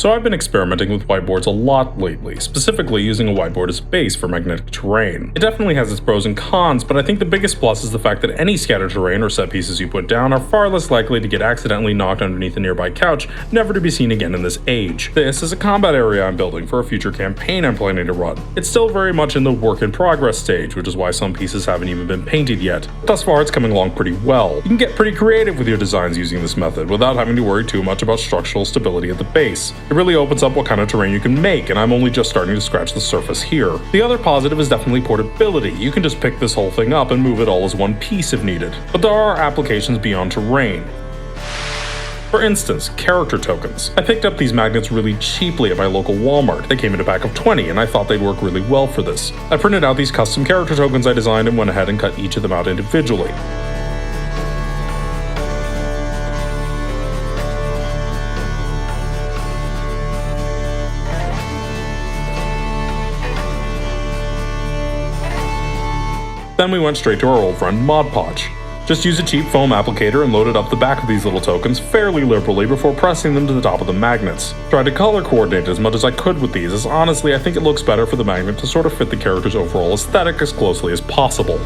So I've been experimenting with whiteboards a lot lately, specifically using a whiteboard as a base for magnetic terrain. It definitely has its pros and cons, but I think the biggest plus is the fact that any scattered terrain or set pieces you put down are far less likely to get accidentally knocked underneath a nearby couch, never to be seen again in this age. This is a combat area I'm building for a future campaign I'm planning to run. It's still very much in the work in progress stage, which is why some pieces haven't even been painted yet. Thus far it's coming along pretty well. You can get pretty creative with your designs using this method without having to worry too much about structural stability at the base. It really opens up what kind of terrain you can make, and I'm only just starting to scratch the surface here. The other positive is definitely portability. You can just pick this whole thing up and move it all as one piece if needed. But there are applications beyond terrain. For instance, character tokens. I picked up these magnets really cheaply at my local Walmart. They came in a pack of 20 and I thought they'd work really well for this. I printed out these custom character tokens I designed and went ahead and cut each of them out individually. Then we went straight to our old friend Podge. Just use a cheap foam applicator and loaded up the back of these little tokens fairly liberally before pressing them to the top of the magnets. Tried to color coordinate as much as I could with these, as honestly I think it looks better for the magnet to sort of fit the character's overall aesthetic as closely as possible.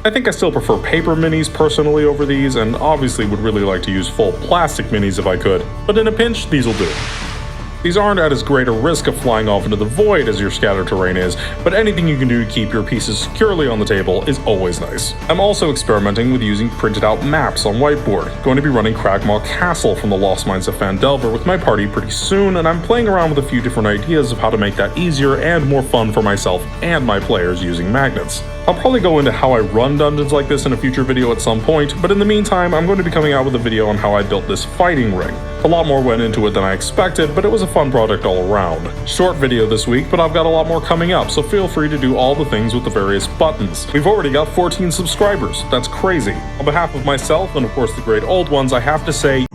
I think I still prefer paper minis personally over these, and obviously would really like to use full plastic minis if I could, but in a pinch, these will do. These aren't at as great a risk of flying off into the void as your scattered terrain is, but anything you can do to keep your pieces securely on the table is always nice. I'm also experimenting with using printed out maps on whiteboard. Going to be running Cragmaw Castle from the Lost Mines of Phandelver with my party pretty soon, and I'm playing around with a few different ideas of how to make that easier and more fun for myself and my players using magnets. I'll probably go into how I run dungeons like this in a future video at some point, but in the meantime, I'm going to be coming out with a video on how I built this fighting ring. A lot more went into it than I expected, but it was a fun project all around. Short video this week, but I've got a lot more coming up, so feel free to do all the things with the various buttons. We've already got 14 subscribers. That's crazy. On behalf of myself, and of course the great old ones, I have to say,